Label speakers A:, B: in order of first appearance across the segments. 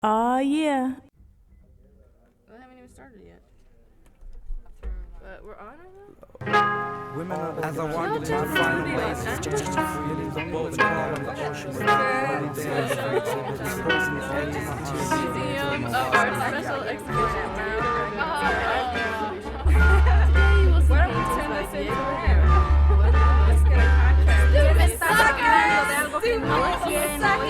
A: Yeah.
B: We haven't even started yet. But we're on right now?
C: Women are as I walk into the final place, feelings of both the calm and the ocean.
B: Museum of Art Special Exhibition. Where do we turn this into here? Let's get a contract.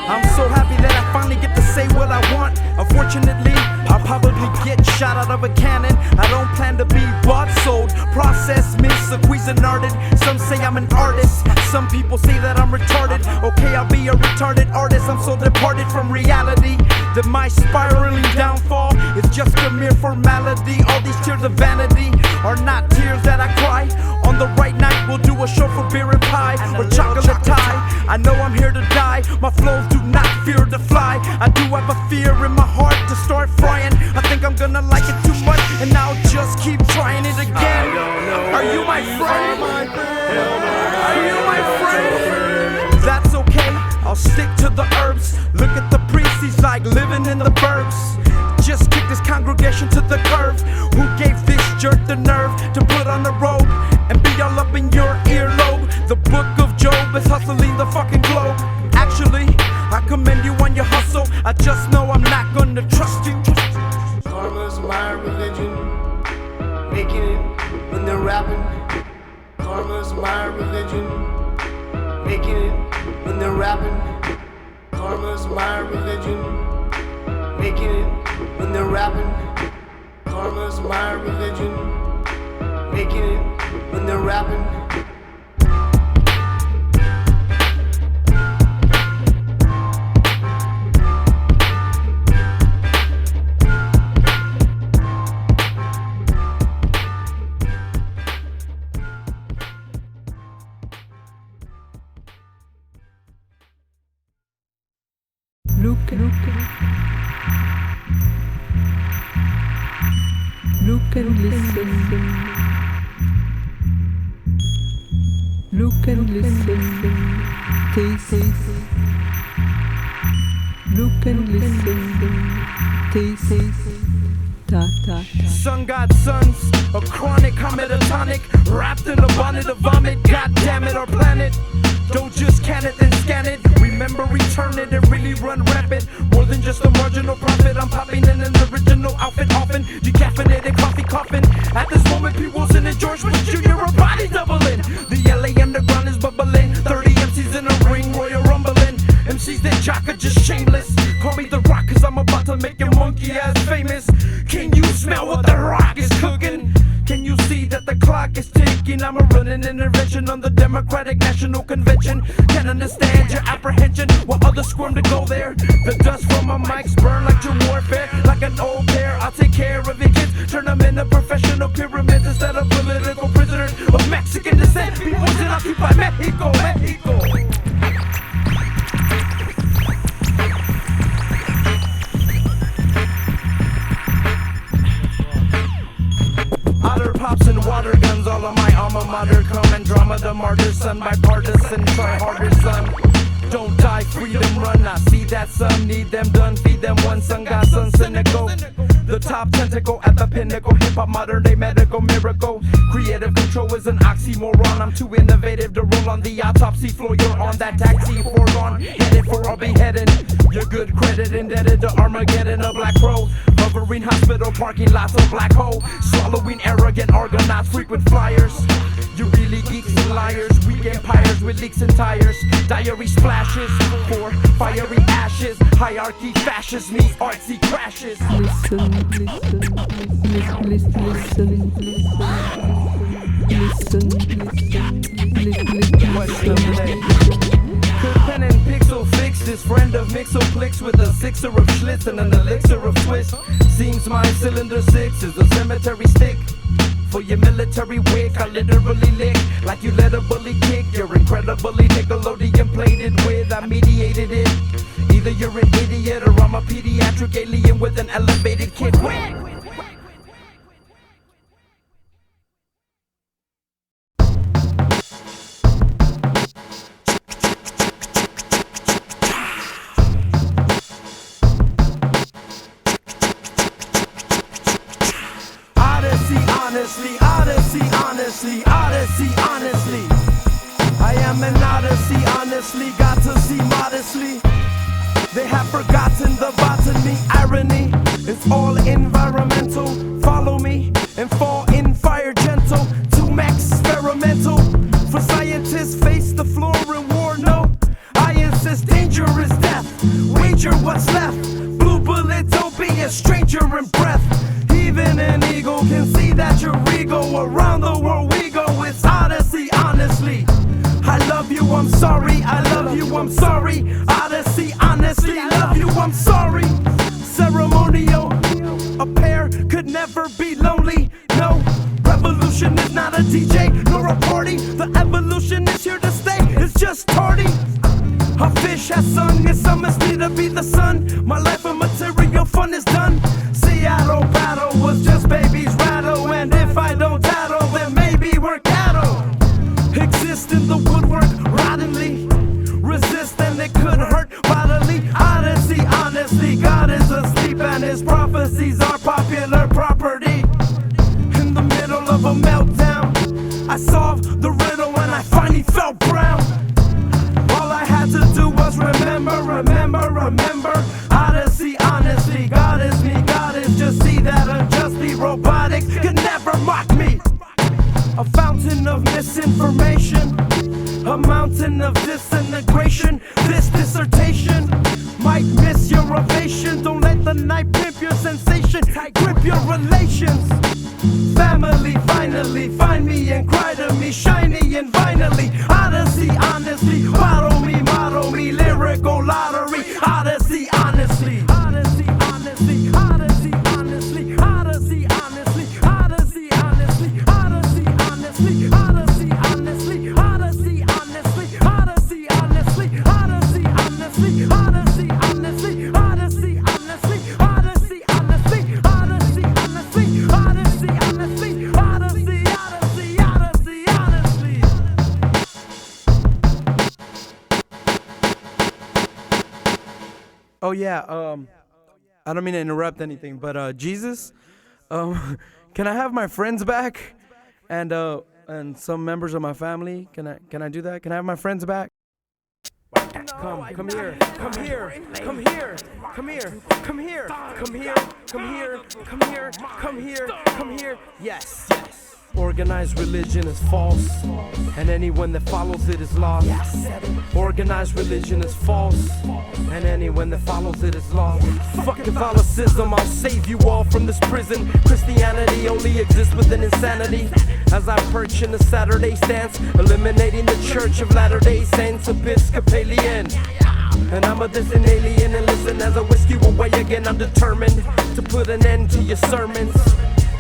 C: I'm so happy that I finally get to say what I want. Unfortunately, I'll probably get shot out of a cannon. I don't plan to be bought, sold, processed, mixed, squeezed and arded. Some say I'm an artist, some people say that I'm retarded. Okay, I'll be a retarded artist. I'm so departed from reality that my spiraling downfall is just a mere formality. All these tears of vanity are not tears that I cry. On the right night, we'll do a show for beer and pie or chocolate tie. I know I'm here to die. My flows do not fear to fly. I do have a fear in my heart to start frying. I think I'm gonna like it too much, and I'll just keep trying it again. Are you my friend? Are you my friend? That's okay, I'll stick to the herbs. Look at the priest, he's like living in the burbs. Just kick this congregation to the curve. Who gave this jerk the nerve to put on the robe and be all up in your earlobe? The book of Job is hustling the fucking globe. Actually, I commend you on your hustle. I just know I'm not gonna trust you.
D: Karma's my religion, making it when they're rapping. Karma's my religion, making it when they're rapping. Karma's my religion, making it when they're rapping. Karma's my religion, making it when they're rapping.
A: Look and listen. Look and listen. Taste. Look and listen. Taste. Ta.
C: Sun God sons, a chronic cometotonic, wrapped in a bonnet of vomit. God damn it, our planet. Don't just can it, then scan it. Remember, return it and really run rapid. More than just a marginal profit. I'm popping in an original outfit, often decaffeinated coffee coughing. At this moment, P. Wilson and George Bush Jr. are body doubling. The LA underground is bubbling. 30 MCs in a ring, royal rumbling. MCs that jock are just shameless. Call me the Rock, cause I'm about to make your monkey ass famous. Can you smell what the Rock is cooking? Can you see that the clock is ticking? I'm a running intervention on the Democratic National Convention. Can't understand your apprehension while others squirm to go there. The dust from my mics burn like your warfare. Like an old pair, I'll take care of your kids. Turn them into professional pyramids instead of political prisoners of Mexican descent. People that occupy Mexico. Otter pops and water guns, all of my alma mater come and drama the martyr son, bipartisan, try harder son. Don't die, freedom run, I see that some need them done, feed them one son, got son cynical. The top tentacle at the pinnacle, hip-hop modern day medical miracle. Creative control is an oxymoron, I'm too innovative to roll on the autopsy floor. You're on that taxi, foregone, headed for a beheading. Your good credit indebted to Armageddon, a black crow. Hovering hospital parking lots, a black hole. Swallowing arrogant argonauts, frequent flyers. You really geeks and liars, weak empires with leaks and tires. Diary splashes for fiery ashes. Hierarchy fascists me, artsy crashes.
A: Listen.
C: Could pen and pixel fix this friend of Mixoplex with a sixer of Schlitz and an elixir of twist. Seems my cylinder 6 is a cemetery stick. For your military wig, I literally lick like you let a bully kick. You're incredibly Nickelodeon plated with, I mediated it. Either you're an idiot or I'm a pediatric alien with an elevated kick. honestly, got to see modestly. They have forgotten the botany, irony. It's all environmental. Follow me and fall in fire gentle. To max experimental. For scientists, face the floor, reward no. I insist dangerous death. Wager what's left. Blue bullet, don't be a stranger in breath. Even an eagle can see that you're regal. Around the world we go, it's Odessey honestly. I love you, I'm sorry. I love you, I'm sorry. Odessey honestly, love you, I'm sorry. Ceremonial, a pair could never be lonely. No, revolution is not a DJ nor a party. The evolution is here to stay, it's just tardy. A fish has sung, it's honestly to be the sun. My life of material fun is done. Seattle battle was just babies rattle. And if I don't tattle, then maybe we're cattle. Exist in the woodwork rottenly. Resist and it could hurt bodily. Odessey honestly, God is asleep and his prophecies are popular property. In the middle of a meltdown, I solved the riddle and I finally felt brown. All I had to do was remember, remember, remember. Odessey honestly, God is me, God is just see that unjustly robotics could never mock me. A fountain of misinformation, a mountain of disintegration. This dissertation might miss your ovation. Don't let the night pimp your sensation, grip your relations. Family, finally, find me and cry to me, shiny and vinily. Odessey honestly, model me, lyrical lottery. Odessey honestly. Odessey honestly, Odessey honestly, Odessey honestly, Odessey honestly, Odessey honestly, Odessey honestly, Odessey honestly, Odessey honestly, Odessey honestly, Odessey honestly, Odessey honestly, Odessey honestly, Odessey honestly, Odessey honestly, Odessey honestly. Oh yeah, I don't mean to interrupt anything, but Jesus, can I have my friends back, and some members of my family? Can I do that? Can I have my friends back? Come here, come here, come here, come here, come here, come here, come here, come here, come here, come here. Yes, yes. Organized religion is false, and anyone that follows it is lost. Organized religion is false, and anyone that follows it is lost. Fuck Catholicism, I'll save you all from this prison. Christianity only exists within insanity. As I perch in the Saturday stance, eliminating the Church of Latter-day Saints, Episcopalian. And I'm a distant alien, and listen as I whisk you away again. I'm determined to put an end to your sermons.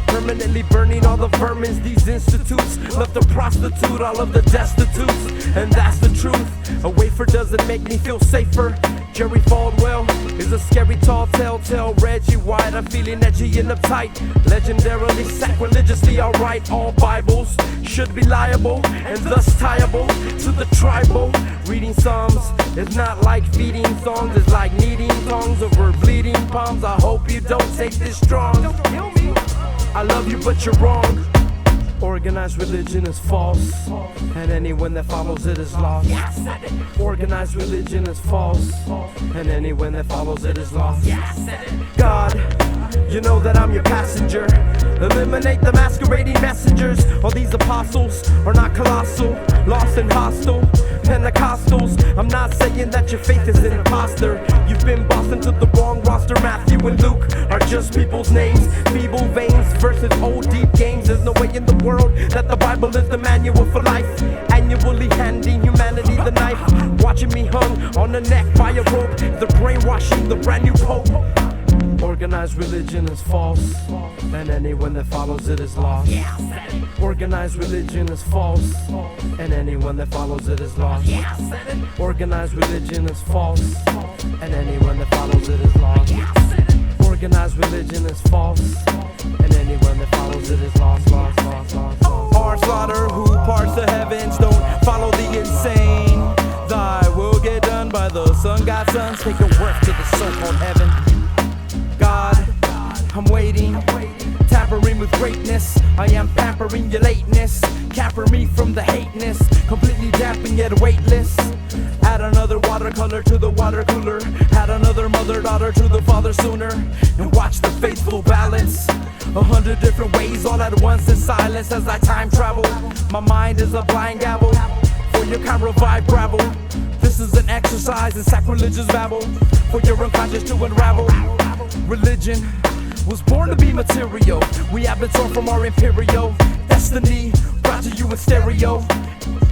C: Permanently burning all the vermins. These institutes left to prostitute all of the destitutes, and that's the truth. A wafer doesn't make me feel safer. Jerry Falwell is a scary tall telltale. Reggie White, I'm feeling edgy and uptight. Legendarily, sacrilegiously alright. All Bibles should be liable and thus tieable to the tribal. Reading Psalms is not like feeding songs, it's like needing tongues over bleeding palms. I hope you don't take this strong. Don't kill me. I love you, but you're wrong. Organized religion is false, and anyone that follows it is lost. Organized religion is false, and anyone that follows it is lost. God, you know that I'm your passenger. Eliminate the masquerading messengers. All these apostles are not colossal, lost and hostile. Pentecostals, I'm not saying that your faith is an imposter. You've been bossed into the wrong roster. Matthew and Luke are just people's names. Feeble veins versus old deep games. There's no way in the world that the Bible is the manual for life. Annually handing humanity the knife. Watching me hung on the neck by a rope. The brainwashing the brand new pope. Organized religion is false, and anyone that follows it is lost. Organized religion is false, and anyone that follows it is lost. Organized religion is false, and anyone that follows it is lost. Organized religion is false, and anyone that follows it is lost, lost, lost, lost, lost. Our slaughter, who parts the heavens, don't follow the insane. Thy will get done by the sun, God's sons, take your work to the sun called heaven. God, I'm waiting, tampering with greatness. I am pampering your lateness, capper me from the hateness, completely damp and yet weightless. Add another watercolor to the water cooler. Add another mother-daughter to the father sooner. And watch the faithful balance. 100 different ways all at once in silence as I time travel. My mind is a blind gavel. For your kind revive gravel. This is an exercise in sacrilegious babble. For your unconscious to unravel. Religion was born to be material. We have been torn from our imperial destiny, brought to you in stereo.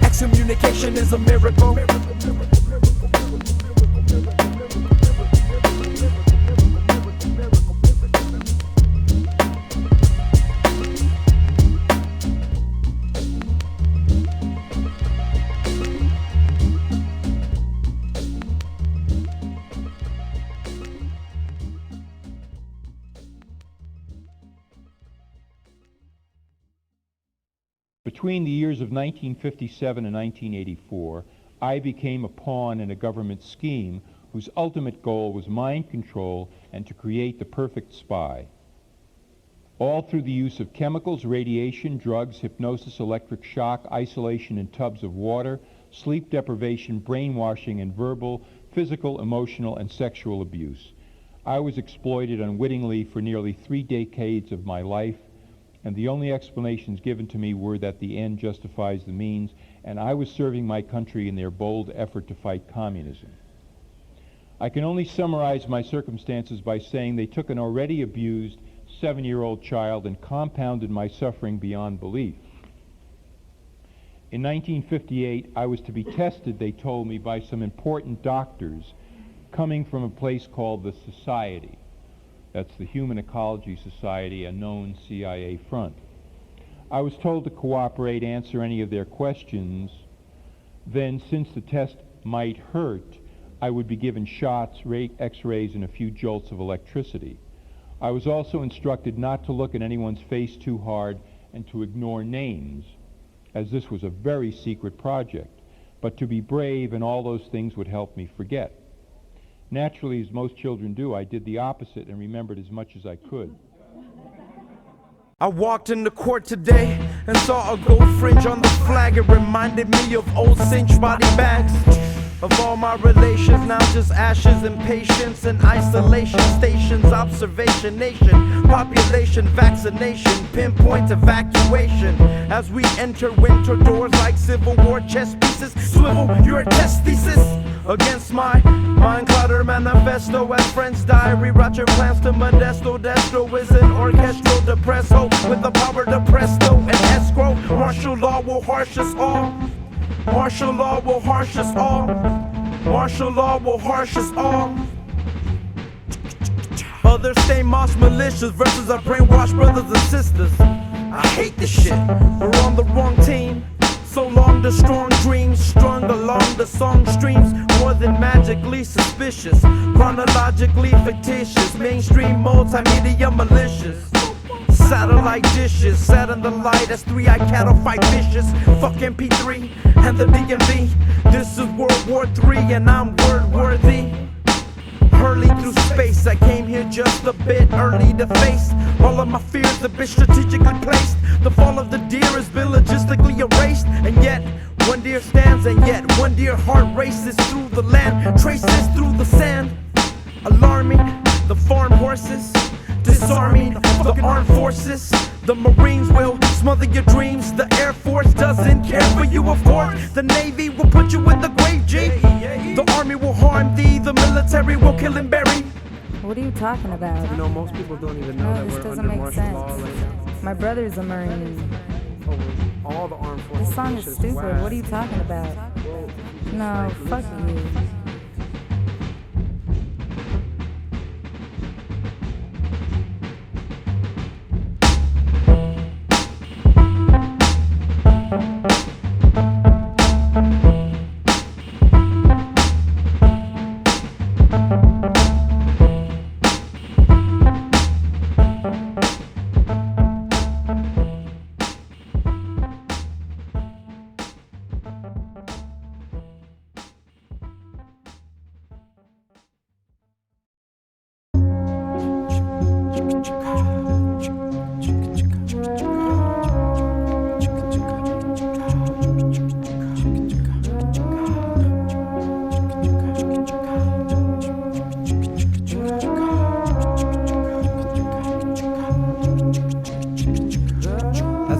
C: Excommunication is a miracle.
E: Between the years of 1957 and 1984, I became a pawn in a government scheme whose ultimate goal was mind control and to create the perfect spy. All through the use of chemicals, radiation, drugs, hypnosis, electric shock, isolation in tubs of water, sleep deprivation, brainwashing, and verbal, physical, emotional, and sexual abuse. I was exploited unwittingly for nearly 3 decades of my life, and the only explanations given to me were that the end justifies the means, and I was serving my country in their bold effort to fight communism. I can only summarize my circumstances by saying they took an already abused 7-year-old child and compounded my suffering beyond belief. In 1958, I was to be tested, they told me, by some important doctors coming from a place called the Society. That's the Human Ecology Society, a known CIA front. I was told to cooperate, answer any of their questions. Then, since the test might hurt, I would be given shots, x-rays, and a few jolts of electricity. I was also instructed not to look at anyone's face too hard and to ignore names, as this was a very secret project, but to be brave, and all those things would help me forget. Naturally, as most children do, I did the opposite and remembered as much as I could.
C: I walked into court today and saw a gold fringe on the flag. It reminded me of old cinch body bags. Of all my relations, now just ashes and patience and isolation stations, observation nation, population, vaccination, pinpoint evacuation. As we enter winter doors like Civil War chess pieces, swivel your test thesis against my mind clutter manifesto. As friends die, rewrite your plans to Modesto. Destro is an orchestral depresso with the power to presto and escrow. Martial law will harsh us all. Martial law will harsh us all. Martial law will harsh us all. Others stay moss malicious versus our brainwashed brothers and sisters. I hate this shit. We're on the wrong team. So long the strong dreams strung along the song streams. More than magically suspicious, chronologically fictitious, mainstream multimedia malicious. Satellite dishes, sat in the light as three-eyed cattle fight vicious. Fuck MP3 and the DMV. This is World War III and I'm word worthy. Hurley through space, I came here just a bit early to face all of my fears have been strategically placed. The fall of the deer has been logistically erased, and yet one deer stands, and yet one deer heart races through the land, traces through the sand, alarming the farm horses, disarming the armed forces. The Marines will smother your dreams. The Air Force doesn't care for you, of course. The Navy will put you in the grave, G. The Army will harm thee. The military will kill and bury.
F: What are you talking about?
D: You know, most people don't even know
F: No,
D: that
F: this
D: we're
F: doesn't
D: under
F: make
D: martial
F: sense.
D: law. Like,
F: My brother's a Marine.
D: all the armed forces.
F: This song is
D: shit
F: stupid.
D: whack.
F: What are you talking about?
D: Well,
F: No, fuck you.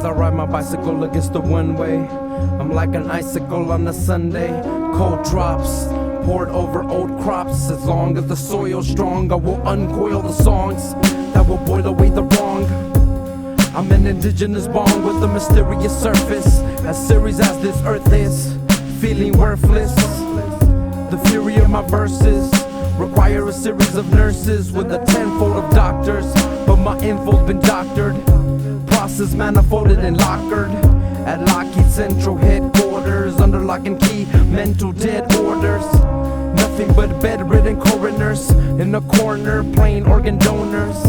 C: I ride my bicycle against the one-way. I'm like an icicle on a Sunday. Cold drops poured over old crops. As long as the soil's strong, I will uncoil the songs that will boil away the wrong. I'm an indigenous bong with a mysterious surface, as serious as this earth is, feeling worthless. The fury of my verses require a series of nurses with a tenfold of doctors, but my info's been doctored, process manifolded and lockered at Lockheed Central headquarters, under lock and key, mental dead orders. Nothing but bedridden coroners in the corner, playing organ donors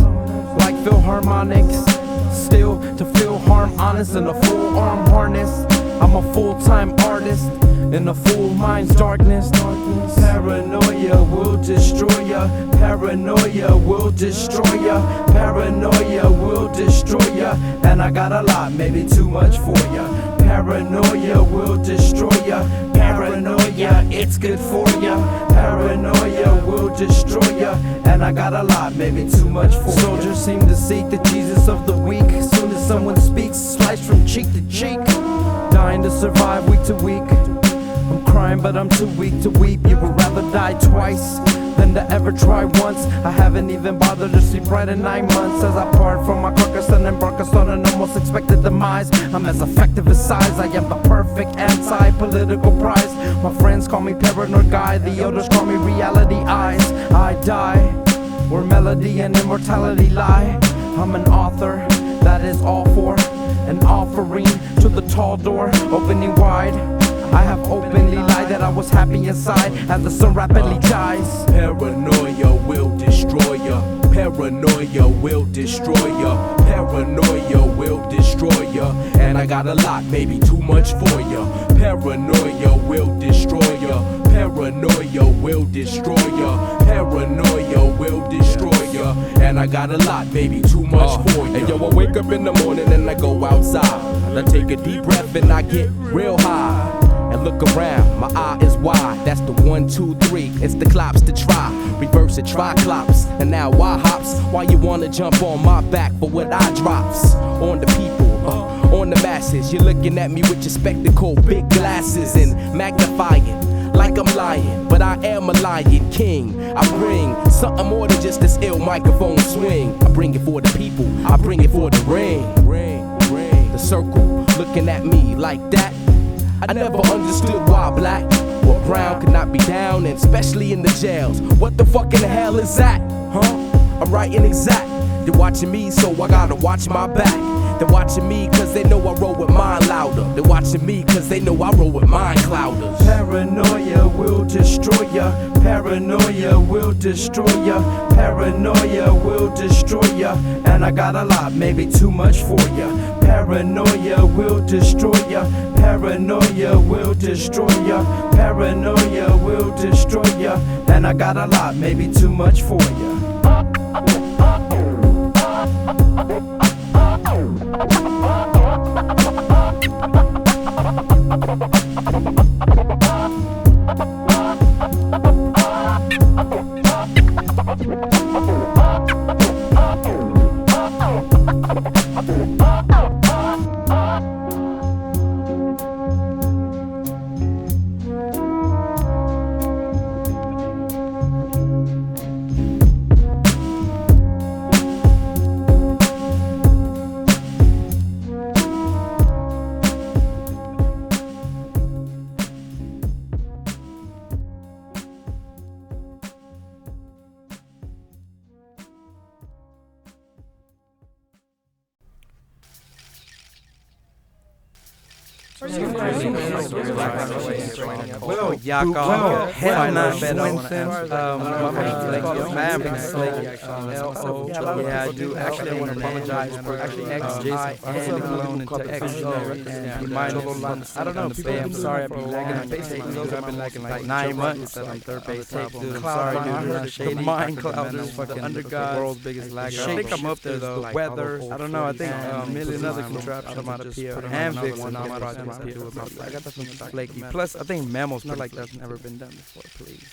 C: like Philharmonics. Still to feel harm honest in a full arm harness. I'm a full-time artist in a full mind's darkness. Paranoia will destroy ya. Paranoia will destroy ya. Paranoia will destroy ya. And I got a lot, maybe too much for ya. Paranoia will destroy ya. Paranoia, it's good for ya. Paranoia will destroy ya. And I got a lot, maybe too much for ya. Soldiers seem to seek the Jesus of the weak. As soon as someone speaks, sliced from cheek to cheek. Dying to survive week to week. I'm crying but I'm too weak to weep. You would rather die twice than to ever try once. I haven't even bothered to sleep right in 9 months, as I part from my carcass and embark on an almost expected demise. I'm as effective as size. I am the perfect anti-political prize. My friends call me paranoid guy. The elders call me reality eyes. I die where melody and immortality lie. I'm an author, that is all for an offering to the tall door, opening wide. I have openly lied that I was happy inside as the sun rapidly dies.
G: Paranoia will destroy ya. Paranoia will destroy ya. Paranoia will destroy ya. And I got a lot, maybe too much for ya. Paranoia will destroy ya. Paranoia will destroy ya. Paranoia will destroy ya. And I got a lot, maybe too much for ya. And yo, I wake up in the morning and I go outside. I take a deep breath and I get real high. And look around, my eye is wide. That's the 1, 2, 3. It's the clops to try. Reverse it, try clops. And now why hops? Why you wanna jump on my back for what I drops? On the people, on the masses. You're looking at me with your spectacle, big glasses, and magnifying like I'm lying. But I am a lion king. I bring something more than just this ill microphone swing. I bring it for the people, I bring it for the ring. The circle, looking at me like that. I never understood why black or brown could not be down, and especially in the jails. What the fuck in the hell is that? Huh? I'm writing exact. They're watching me, so I gotta watch my back. They're watching me cause they know I roll with mine louder. They're watching me cause they know I roll with mine clouders.
C: Paranoia will destroy ya. Paranoia will destroy ya. Paranoia will destroy ya. And I got a lot, maybe too much for ya. Paranoia will destroy ya. Paranoia will destroy ya. Paranoia will destroy ya. And I got a lot, maybe too much for ya.
H: Well, Yaakov, hell not yeah, I do actually want to apologize for actually Jason alone into X. I don't know, people, I'm sorry, I've been lagging on base tapes. I've been lagging like 9 months on third base tapes, dude. I'm sorry, dude. The mind cloud is fucking the world's biggest lagger. I think I'm up there though. The weather, I don't know, I think a million other contraptions and Vixxen I got that from flaky. Plus, I think Mammo's put like that's never been done before. Please,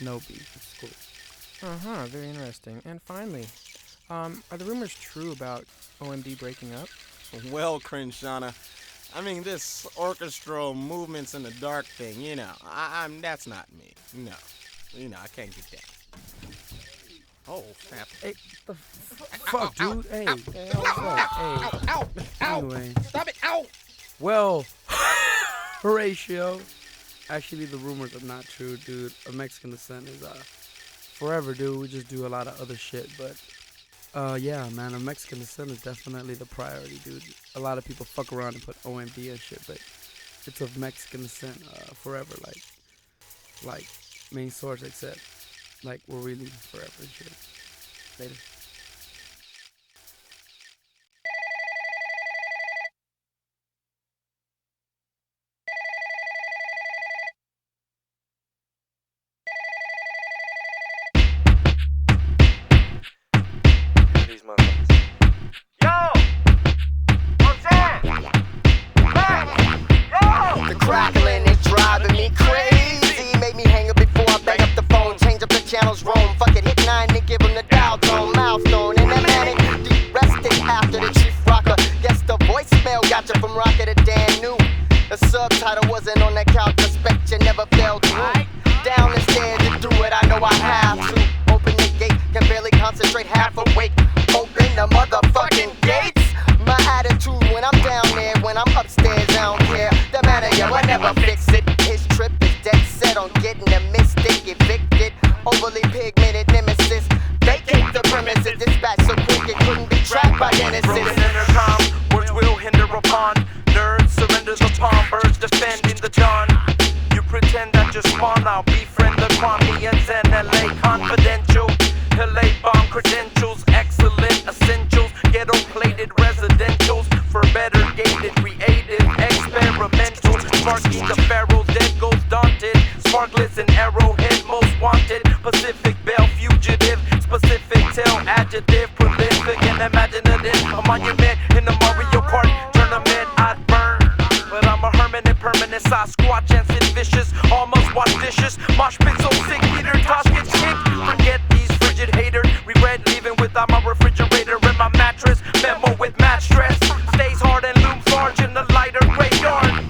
H: no beef. It's cool.
I: Very interesting. And finally, are the rumors true about OMD breaking up? Well, Crenshaw, I mean, this orchestral movements in the dark thing, you know, I'm that's not me. No. You know, I can't get that. Oh, snap.
H: Hey, the fuck, dude? Hey,
I: Ow!
H: Anyway.
I: Stop it! Ow!
H: Well, Horatio. Actually, the rumors are not true, dude. Of Mexican descent is forever, dude. We just do a lot of other shit, but yeah, man, of Mexican descent is definitely the priority, dude. A lot of people fuck around and put OMD and shit, but it's of Mexican descent forever, like main source, except like we're really forever and shit. Later.
J: The crackling is driving me crazy. Make me hang up before I bang up the phone. Change up the channels, roam. Fuck it, hit 9 and give him the dial tone. Milestone and the manic. Deep rested after the chief rocker. Guess the voicemail got you from rocker to Dannu. The subtitle wasn't on that couch. Suspect you never fell through. Down the stairs and do it, I know I have to. Open the gate, can barely concentrate, half awake. Open the motherfucking gates. My attitude when I'm down there, when I'm upstairs, I don't care. The manager will never fix it. His trip is dead set on getting a mistake evicted. Overly pigmented nemesis. Vacate the premises. Dispatch so quick it couldn't be tracked by Genesis.
K: Broken intercom, words will hinder upon. Nerds surrender the palm, birds defending the dawn. You pretend that you're spawn, I'll befriend the Kwamians and LA confidential. LA bomb credentials, excellent essentials, ghetto plated residentials, for better gated, creative, experimental, sparking the pharaohs, dead goes daunted, sparklets and arrowhead, most wanted, Pacific Bell fugitive, specific tell, adjective, prolific and imaginative, a monument in the Mario Kart tournament, I'd burn, but I'm a hermit and permanent, Sasquatch and Sid Vicious, almost wash dishes, mosh pit so sick, Peter Tosh gets kicked, forget these frigid haters, regret leaving without my refrigerator and my mattress, memo with match stress, stays hard and looms large in the lighter gray yard.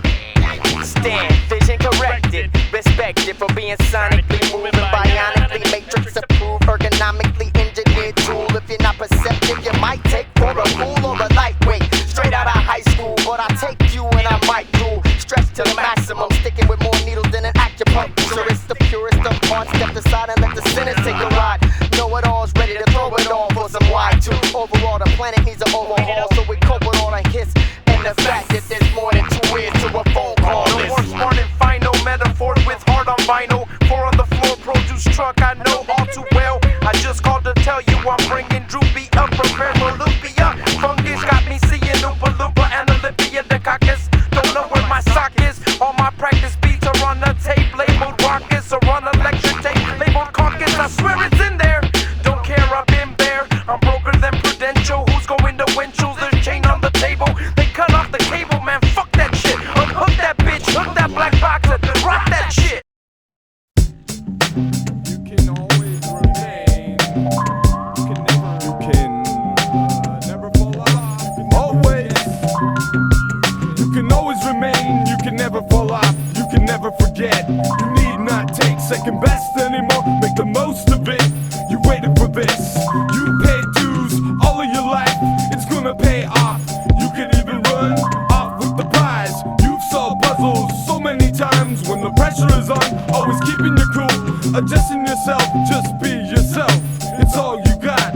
J: Stand, vision corrected, respected for being sonically moving bionically, matrix approved, ergonomically engineered tool. If you're not perceptive, you might take for a fool or a lightweight. Straight out of high school, but I take you and I might do. Stretch to the maximum, sticking with more needles than an acupuncturist. The purest of hearts, step aside and let the sinners take a ride. Know-it-all's ready to throw it all for some Y2. Overall, the planet needs an overhaul, so we cope with all the hits and the fact that there's more than 2 ears to a phone call.
K: No more smart and final metaphors with heart on vinyl. 4 on the floor, produce truck, I know all too well. I just called to tell you I'm bringing Droopy up, prepare for Lupia. Fungus got me seeing Oopa Loopa and Olympia the caucus. Don't know where my sock is. All my practice beats are on the tape, labeled rockets, or on electric tape, labeled caucus. I swear it's in there. Don't care, I've been bare. I'm broker than Prudential. Who's going to Winchell's? There's chain on the table. They cut off the cable, man. Fuck that shit. Unhook that bitch. Hook that black box and rock that shit.
G: You can always remain. You can never fall off. Always. You can always remain. You can never fall off. You can never forget. You need not take second best anymore. Make the most of it. You waited for this. You paid dues all of your life. It's gonna pay off. You can even run off with the prize. You've solved puzzles so many times when the pressure is on. Always keeping your cool, adjusting yourself. Just be yourself. It's all you got.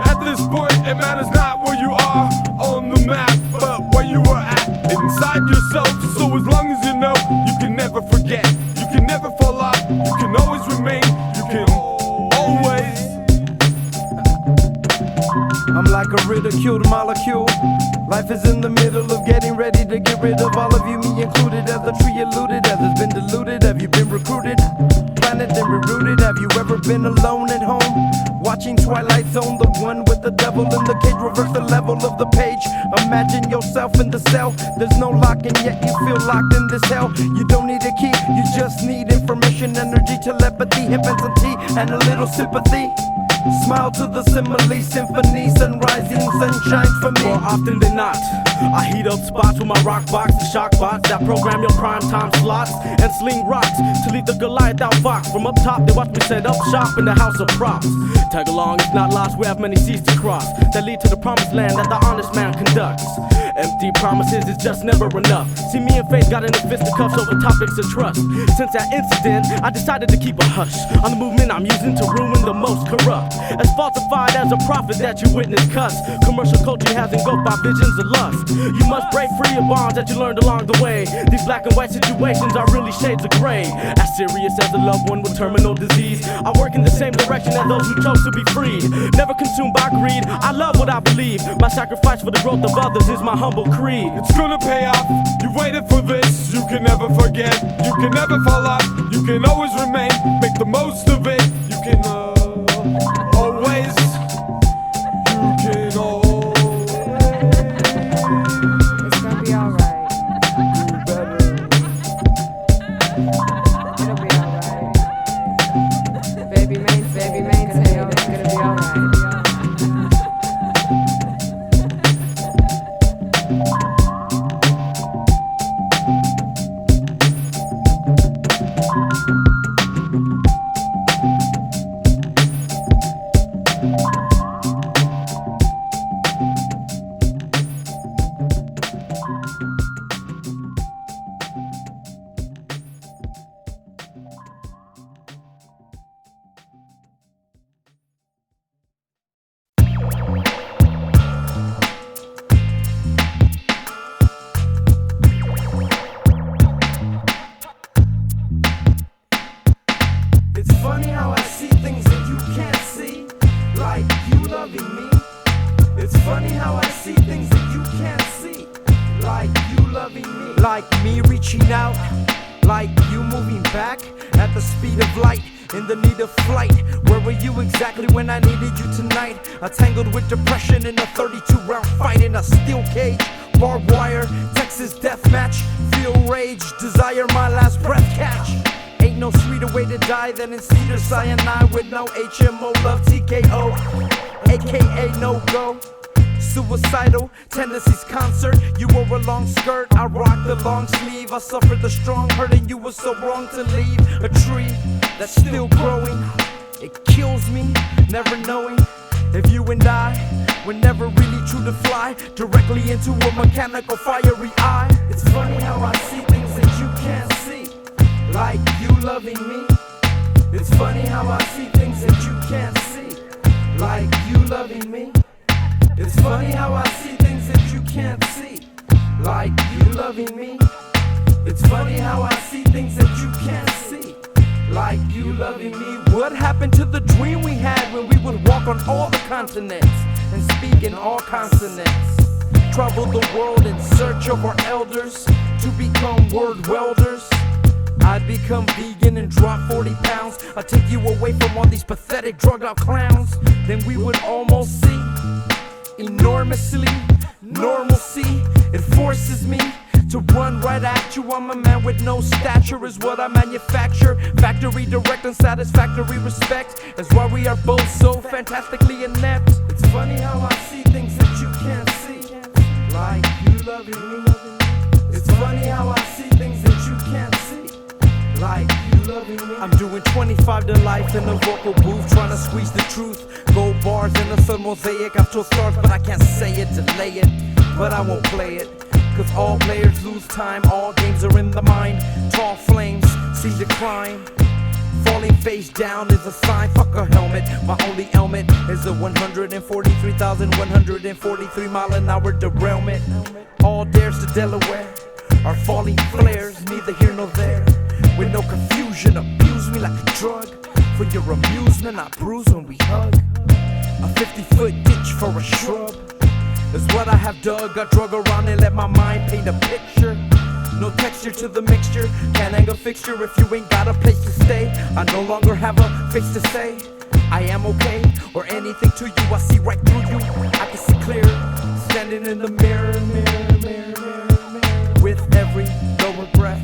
G: At this point, it matters not where you are on the map, but where you are at inside yourself. So as long as you know, you can never forget. You can never fall off. You can always remain. You can always.
H: I'm like a ridiculed molecule. Life is in the middle of getting ready to get rid of all of you, me included. As the tree eluded, as it's been diluted. Have you been recruited? Planted and rerouted. Have you ever been alone at home? Watching Twilight Zone, the one with the devil in the cage. Reverse the level of the page. Imagine yourself in the cell. There's no locking, yet you feel locked in this hell. You don't need a key, you just need information, energy, telepathy, hemp and some tea, and a little sympathy.
C: Smile to the simile symphony, sun rising, sunshine for me.
G: More often than not, I heat up spots with my rock box and shock bots that program your prime time slots and sling rocks to lead the Goliath out box. From up top, they watch me set up shop in the house of props. Tag along, it's not lost, we have many seas to cross that lead to the promised land that the honest man conducts. Empty promises is just never enough. See, me and Faith got into fisticuffs over topics of trust. Since that incident, I decided to keep a hush on the movement I'm using to ruin the most corrupt. As falsified as a prophet that you witness cuss. Commercial culture has engulfed by visions of lust. You must break free of bonds that you learned along the way. These black and white situations are really shades of gray. As serious as a loved one with terminal disease, I work in the same direction as those who chose to be freed. Never consumed by greed, I love what I believe. My sacrifice for the growth of others is my humble creed.
L: It's gonna pay off, you waited for this. You can never forget, you can never fall off. You can always remain, make the most of it. You can always, you can always.
F: It's gonna be alright.
L: Do better.
F: It'll be alright. Baby, maintain. It's gonna be alright.
C: It's funny how I see things that you can't see, like you loving me. It's funny how I see things that you can't see, like you loving me. Like me reaching out, like you moving back at the speed of light, in the need of flight. Where were you exactly when I needed you tonight? I tangled with depression in a 32-round fight in a steel cage, barbed wire, Texas death match. Feel rage, desire my last breath catch. Ain't no sweeter way to die than in cedar cyanide with no HMO love, TKO, aka no go. Suicidal tendencies concert. You wore a long skirt, I rocked the long sleeve. I suffered the strong hurt and you were so wrong to leave. A tree that's still growing, it kills me, never knowing if you and I were never really true to fly directly into a mechanical fiery eye. It's funny how I see things that you can't see, like you loving me. It's funny how I see things that you can't see, like you loving me. It's funny how I see things that you can't see, like you loving me. It's funny how I see things that you can't see, like you loving me. What happened to the dream we had when we would walk on all the continents and speak in all consonants? Travel the world in search of our elders to become word welders. I'd become vegan and drop 40 pounds. I'd take you away from all these pathetic drugged out clowns. Then we would almost see enormously normalcy. It forces me to run right at you. I'm a man with no stature is what I manufacture. Factory direct and satisfactory respect is why we are both so fantastically inept. It's funny how I see things that you can't see, like you loving me. It's funny how I see things that you can't see, like you loving me. I'm doing 25 to life in the vocal booth, trying to squeeze the truth. Gold bars in the sun mosaic. I've told stars, but I can't say it, delay it. But I won't play it, cause all players lose time. All games are in the mind. Tall flames see decline. Falling face down is a sign, fuck a helmet. My only ailment is a 143,143 mile an hour derailment. All dares to Delaware are falling flares, neither here nor there. With no confusion, abuse me like a drug. For your amusement, I bruise when we hug. A 50-foot ditch for a shrub is what I have dug. I drug around and let my mind paint a picture. No texture to the mixture, can't hang a fixture if you ain't got a place to stay. I no longer have a face to say I am okay or anything to you. I see right through you, I can see clear. Standing in the mirror, mirror, mirror, mirror, mirror. With every lower breath,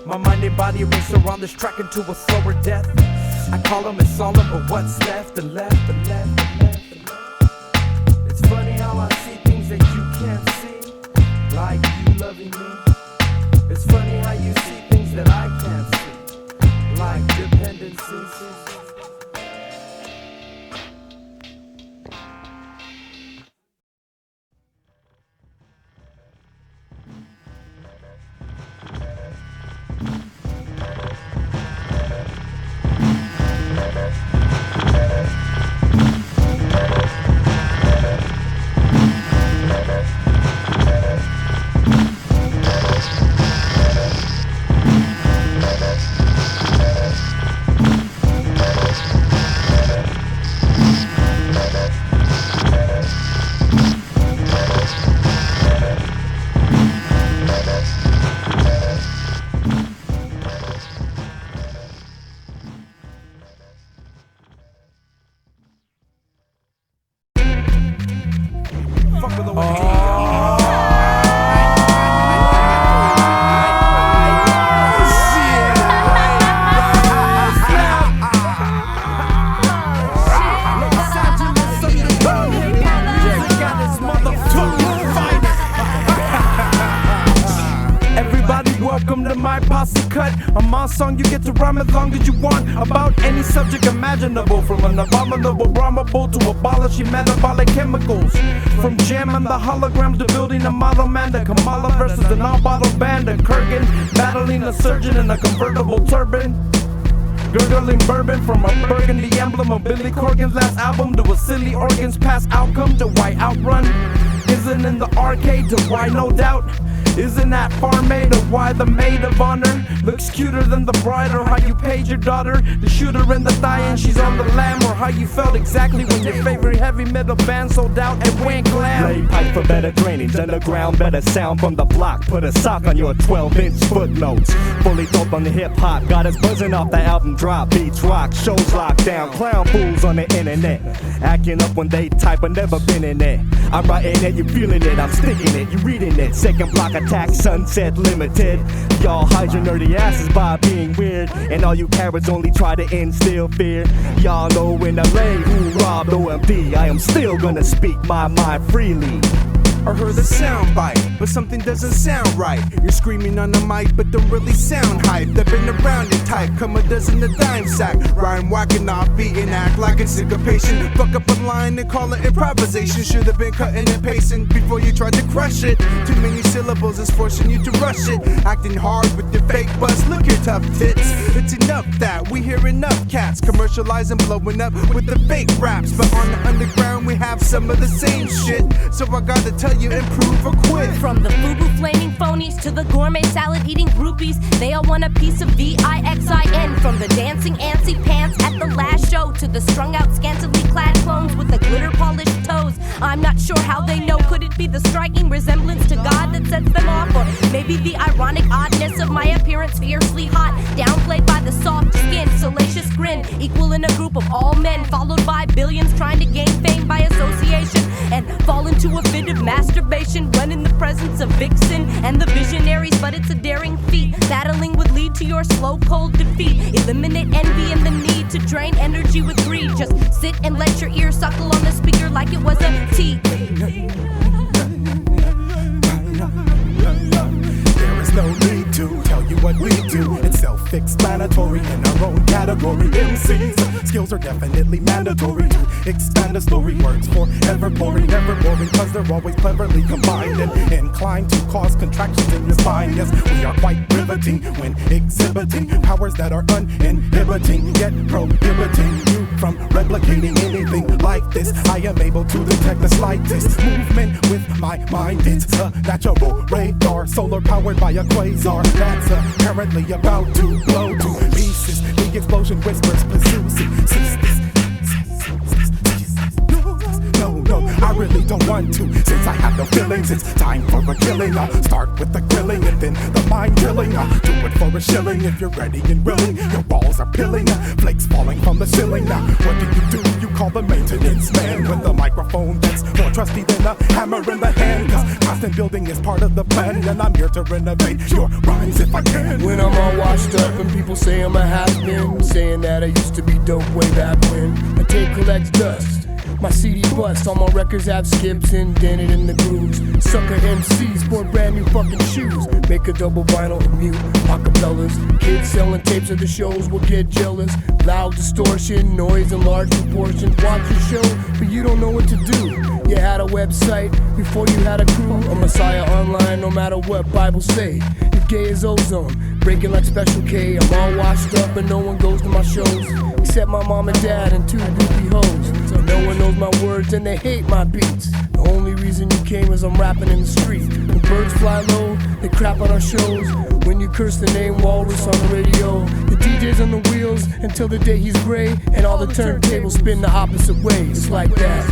C: my mind ain't
H: Everybody race around this track into a slower death. I call them it's all but what's left and left and left and left and left. It's funny how I see things that you can't see, like you loving me. It's funny how you see things that I can't see, like dependencies.
C: Song you get to rhyme as long as you want about any subject imaginable, from an abominable rhymable to abolishing metabolic chemicals, from jamming the holograms to building a model man, the Kamala versus an all-bottle band, a Kurgan battling a surgeon in a convertible turban, gurgling bourbon from a burgundy emblem of Billy Corgan's last album to a silly organs past outcome to why outrun isn't in the arcade to why no doubt isn't that far made of why the maid of honor looks cuter than the bride, or how you paid your daughter to shoot her in the thigh and she's on the lamb, or how you felt exactly when your favorite heavy metal band sold out and went glam.
M: Lay pipe for better drainage, underground better sound from the block. Put a sock on your 12-inch footnotes. Fully dope on the hip-hop, got us buzzing off the album drop. Beats rock, shows locked down, clown fools on the internet, acting up when they type, but never been in it. I'm writing it, you feeling it, I'm sticking it, you reading it. Second block attack, sunset limited. Y'all hide your nerdy asses by being weird, and all you cowards only try to instill fear. Y'all know in LA who robbed OMD. I am still gonna speak my mind freely.
C: Or heard the sound bite, but something doesn't sound right. You're screaming on the mic, but don't really sound hype. They've been around it type, come a dozen a dime sack. Rhyme whacking off beat and act like it's syncopation. Fuck up a line and call it improvisation. Should've been cutting and pasting before you tried to crush it. Too many syllables is forcing you to rush it. Acting hard with your fake buzz, look your tough tits. It's enough that we hear enough cats commercializing, blowing up with the fake raps. But on the underground we have some of the same shit. So I gotta tell you, improve or quit.
N: From the FUBU flaming phonies to the gourmet salad eating groupies, they all want a piece of VIXIN. From the dancing antsy pants at the last show to the strung out scantily clad clones with the glitter polished toes. I'm not sure how they know. Could it be the striking resemblance to God that sets them off, or maybe the ironic oddness of my appearance, fiercely hot, downplayed by the soft skin, salacious grin, equal in a group of all men, followed by billions trying to gain fame by association, and fall into a fit of masturbation when in the presence of Vixxen and the visionaries. But it's a daring feat, battling would lead to your slow cold defeat. Eliminate envy and the need to drain energy with greed. Just sit and let your ear suckle on the speaker like it was a tea.
O: There is no need to tell you what we do. It's self-explanatory in our own category. MCs, skills are definitely mandatory to expand a story. Words forever boring, never boring, cause they're always cleverly combined and inclined to cause contractions in your spine. Yes, we are quite riveting when exhibiting powers that are uninhibiting, yet prohibiting you from replicating anything like this. I am able to detect the slightest movement with my mind. It's a natural radar, solar powered by a quasar that's apparently about to blow to pieces. The explosion whispers Puzoozoo. No, I really don't want to, since I have no feelings. It's time for a killing. I'll start with the grilling and then the mind drilling. I'll do it for a shilling if you're ready and willing. Your balls are pilling, flakes falling from the ceiling. Now, what do? You call the maintenance man with the microphone that's more trusty than a hammer in the hand. Cause constant building is part of the plan, and I'm here to renovate your rhymes if I can.
D: When I'm all washed up and people say I'm a has-been, saying that I used to be dope way back when. My tape collects dust, my CD bust, all my records have skips indented in the grooves. Sucker MCs sport brand new fucking shoes, make a double vinyl of mute acapellas. Kids selling tapes at the shows will get jealous. Loud distortion, noise in large proportions. Watch your show, but you don't know what to do. You had a website before you had a crew. A messiah online, no matter what Bible say. You're gay as ozone, breaking like Special K. I'm all washed up and no one goes to my shows, except my mom and dad and two groupie hoes. So no one knows my words and they hate my beats. The only reason you came is I'm rapping in the street. When birds fly low, they crap on our shows. When you curse the name Walrus on the radio, the DJ's on the wheels until the day he's gray, and all the turntables spin the opposite way. It's like that.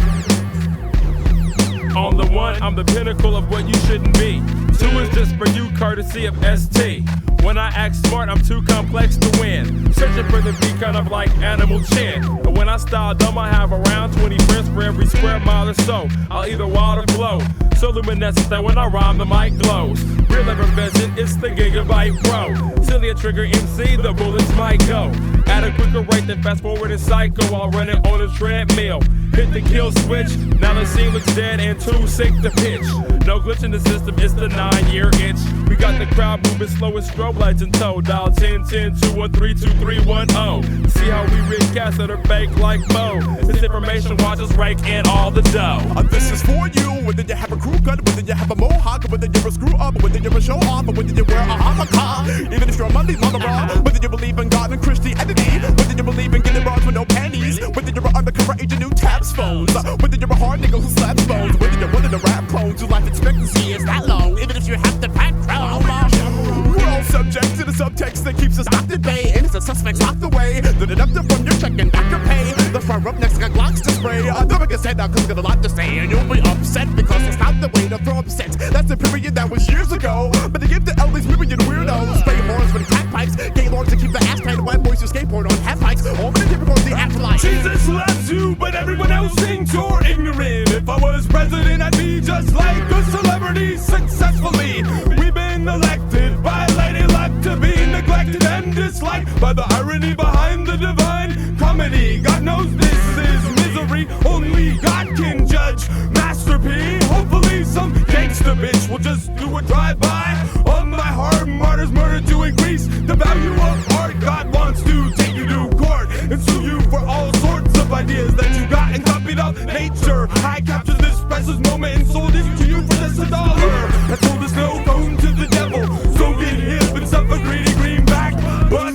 L: On the one, I'm the pinnacle of what you shouldn't be. Two is just for you, courtesy of ST. When I act smart, I'm too complex to win. Searching for the beat, kind of like Animal Chin. And when I style dumb, I have around 20 friends for every square mile or so. I'll either wild or blow. So luminescent that when I rhyme, the mic glows. Real effervescent, it's the Gigabyte Pro. Silly a trigger MC, the bullets might go at a quicker rate than fast forward and psycho while running on a treadmill. Hit the kill switch, now the scene looks dead and too sick to pitch. No glitch in the system, it's the 9-year itch. We got the crowd moving slow as strobe lights in tow. Dial 10-10-213-2310. See how we rig cats that are fake like Mo. This information watch us rake in all the dough.
P: This is for you, whether you have a crew cut, whether you have a mohawk, whether you're a screw up, whether you're a show off, or whether you wear a hamaka. Even if you're a Monday mama raw, whether you believe in God and Christianity, whether you believe in getting bras with no panties, whether you're an undercover agent who taps phones, whether you're a hard nigga who slaps bones, whether you're one of the rap clones whose life expectancy is that long, even if you have to pack crown. We're all subject to the subtext that keeps us locked at bay, and it's the suspects locked away. The deductive from your check and back your pay. The front up next got Glocks to spray. Don't make us head out cause we got a lot to say, and you'll be upset because it's not the way to throw upset. That's the period that was years ago, but they give the elders myriad weirdos. Spray horns with crack pipes, gay lords to keep the ass tight, white boys who skateboard on half pipes, all for the typical the afterlife.
L: Jesus loves you, but everyone else thinks you're ignorant. If I was president, I'd be just like a celebrity successfully. We've been elected by Lady Luck to be neglected and disliked by the irony behind the divine comedy. God knows this is misery, only God can judge. Master P, hopefully some gangsta bitch will just do a drive-by on my hard martyrs murder to increase the value of art. God wants to take you to court and sue you for all sorts of ideas that you got and copied off nature. I captured this priceless moment and sold it to you for just $1. I told us no, going to the devil. So get hip and suffer greedy greenback buck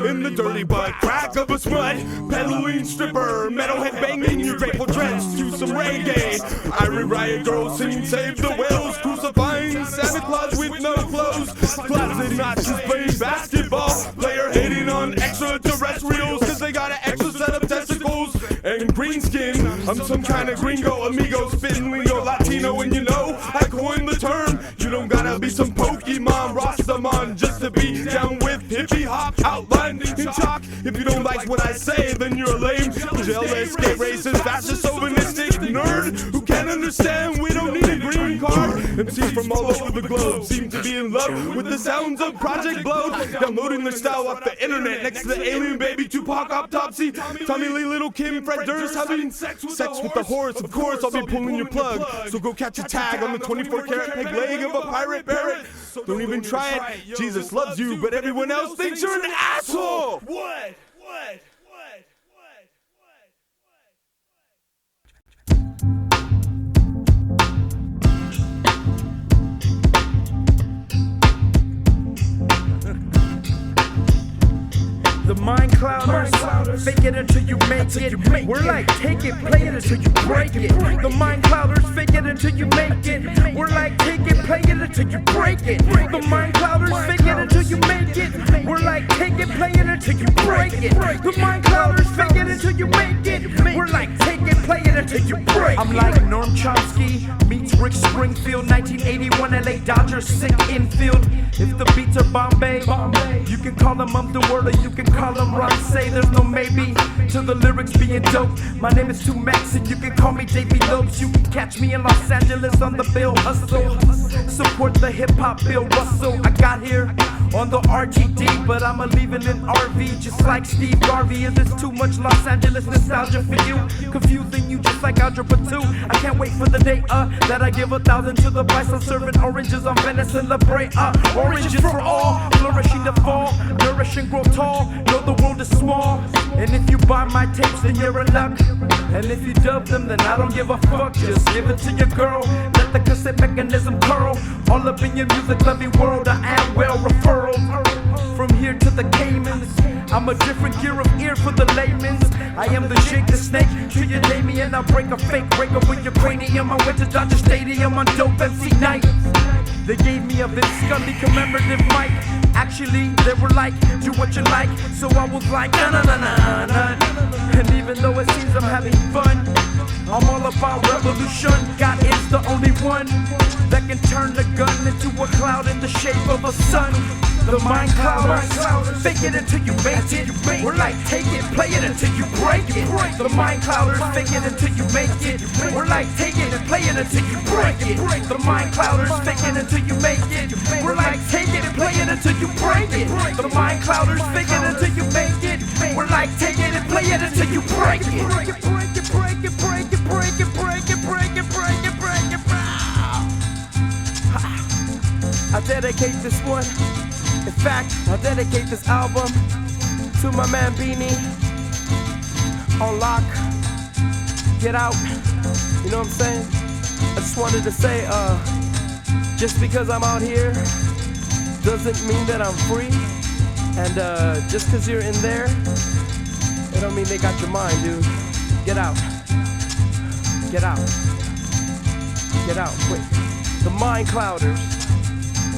L: in the dirty butt crack of a smut, peddling stripper, metalhead banging your grateful dreads to some reggae. Irie riot girls singing Save the Whales, crucifying Santa Claus with no clothes, closet Nazis playing basketball, player hating on extraterrestrials cause they got an extra set of testicles and green skin. I'm some kind of gringo, amigo, spitting lingo, Latino, and you know I coined the term. You don't gotta be some Pokemon Rastaman just to be down with hippie hop, outlined in chalk. If you don't like what I say, then you're a lame, jealous, gay, racist, fascist, chauvinistic nerd who can't understand we don't need a green card. MCs from all over the globe seem to be in love with the sounds of Project Blow, downloading their style off the internet next to the alien baby, Tupac, Autopsy, Tommy Lee, Little Kim, Fred Durst having sex with the horse. Of course I'll be pulling your plug, so go catch a tag on the 24-karat peg leg of a pirate parrot. Don't even try it. Jesus loves you, but everyone else thinks you're an asshole. What?
Q: The mind clouders, fake it until you make it. We're like, take it, play it until you break it. The mind clouders, fake it until you make it. We're like, take it, play it until you break it. The mind clouders, fake it until you make it. We're like, take it, play it until you break it. The mind clouders, fake it until you make it. We're like, take it, play play it until you break. I'm like Norm Chomsky meets Rick Springfield, 1981 LA Dodgers sick infield. If the beats are Bombay, you can call them the word or you can call them Ron Say. There's no maybe to the lyrics being dope. My name is 2Max and you can call me Davey Lopes. You can catch me in Los Angeles on the Bill Hustle. Support the hip hop Bill Russell. I got here on the RGD, but I'ma leave it in RV just like Steve Garvey. Is this too much Los Angeles nostalgia for you? Confusing you just like Algebra 2. I can't wait for the day that I give 1,000 to the price of serving oranges on Venice and La Brea. Oranges for all, flourishing to fall, nourish and grow tall. Know the world is small, and if you buy my tapes, then you're in luck. And if you dub them, then I don't give a fuck. Just give it to your girl. Let the cassette mechanism curl. All up in your music lovey world. I am well referral. From here to the Caymans, I'm a different gear of ear for the layman's. I am the Shiek, the snake to your Damien. I'll break a fake breaker with your cranium. I went to Dodger Stadium on dope MC night. They gave me a Vince Scully commemorative mic. Actually, they were like, do what you like. So I was like, na-na-na-na-na. And even though it seems I'm having fun, I'm all about revolution. God is the only one that can turn the gun into a cloud in the shape of a sun. The mind clouders, fake it until you make it. We're like, take it, play it until you break it. The mind clouders, fake it until you make it. We're like, take it and play it until you break it. The mind clouders, fake it until you make it. We're like, take it and play it until you break it. The mind clouders, fake it until you make it. We're like, take it and play it until you break it. Break it, break it, break it, break it, break it, break it, break it, break it, break it. I dedicate this one. In fact, I dedicate this album to my man Beanie on lock. Get out. You know what I'm saying? I just wanted to say, just because I'm out here doesn't mean that I'm free. And just because you're in there, it don't mean they got your mind, dude. Get out. Get out. Get out, quick. The mind clouders.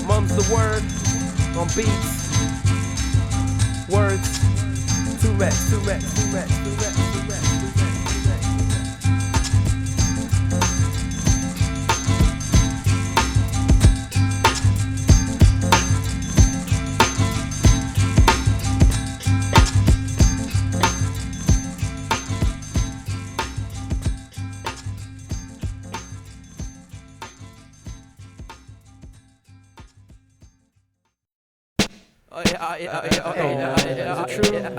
Q: Mum's the word. On beats, words, 2Max, 2Max, 2Max, 2Max, 2Max,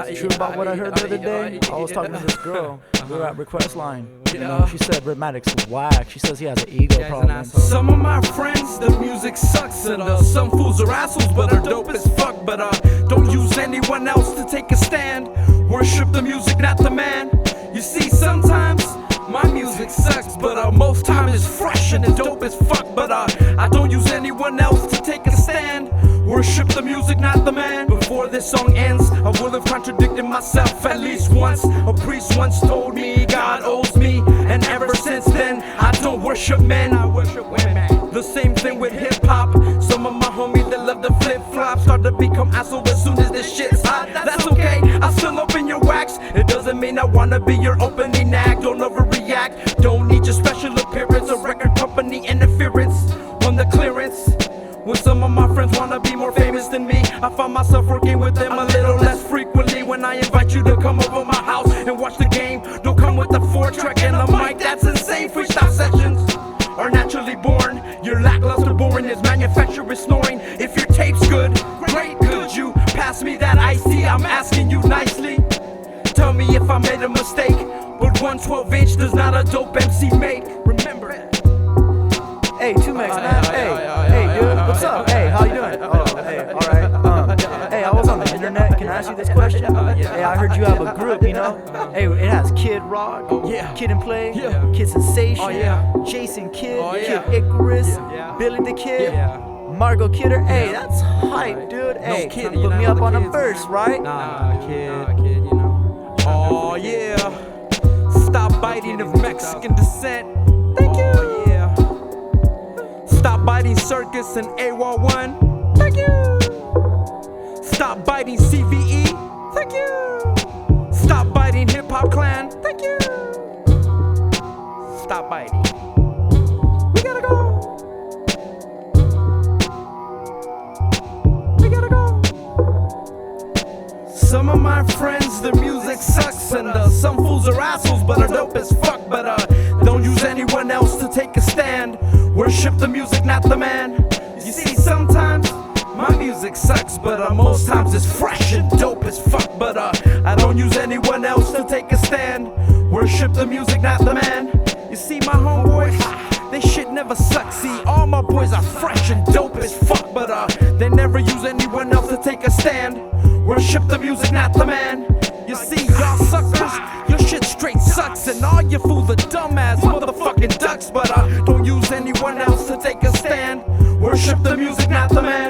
H: Is it true about what I heard the other day? I was talking to this girl. We were at Request Line. You know, she said Rhythmatic's whack. She says he has an ego problem.
K: Some of my friends, the music sucks, and some fools are assholes, but are dope as fuck. But don't use anyone else to take a stand. Worship the music, not the man. You see, sometimes my music sucks, but most time it's fresh and dope as fuck. But I don't use anyone else to take a stand. Worship the music, not the man. Before this song ends, I will have contradicted myself at least once. A priest once told me God owes me, and ever since then, I don't worship men, I worship women. The same thing with hip-hop. Some of my homies that love the flip-flop start to become assholes as soon as this shit's hot. That's okay, I still open your wax. It doesn't mean I wanna be your opening act. Don't overreact, don't need your special appearance or record company interference on the clearance. When some of my friends wanna be more famous than me, I find myself working with them a little less frequently. When I invite you to come over my house and watch the game, don't come with a 4-track and a mic, that's insane. Freestyle sessions are naturally born. Your lackluster boring is manufacturer snoring. If your tape's good, great, could you pass me that iced tea? I'm asking you nicely. Tell me if I made a mistake, but 112-inch does not a dope MC make. Remember it.
H: Hey, 2Max, man. Hey, dude, what's up? Hey, how you doing? Oh, hey, alright. Hey, I was on the internet. Can I ask you this question? Hey, I heard you have a group, you know? Hey, it has Kid Rock, Kid and Play, Kid Sensation, Jason Kidd, Kid Icarus, Billy the Kid, Margot Kidder. Hey, that's hype, dude. Hey, put me up on a verse, right?
K: Nah, kid, you know. Oh, yeah. Stop biting of Mexican descent. Thank you. Stop biting Circus and Awol 1. Thank you. Stop biting CVE. Thank you. Stop biting Hip Hop Clan. Thank you.
H: stop biting. We gotta go. We gotta go.
Q: Some of my friends, their music sucks, and some fools are assholes, but are dope as fuck. But don't use anyone else to take a stand. Worship the music, not the man. You see, sometimes my music sucks, but most times it's fresh and dope as fuck. But I don't use anyone else to take a stand. Worship the music, not the man. You see, my homeboys, they shit never sucks. See, all my boys are fresh and dope as fuck, but they never use anyone else to take a stand. Worship the music, not the man. You see, y'all suckers, your shit straight sucks, and all you fools are dumbass motherfucking ducks. But don't use anyone else to take a stand. Worship the music, not the man.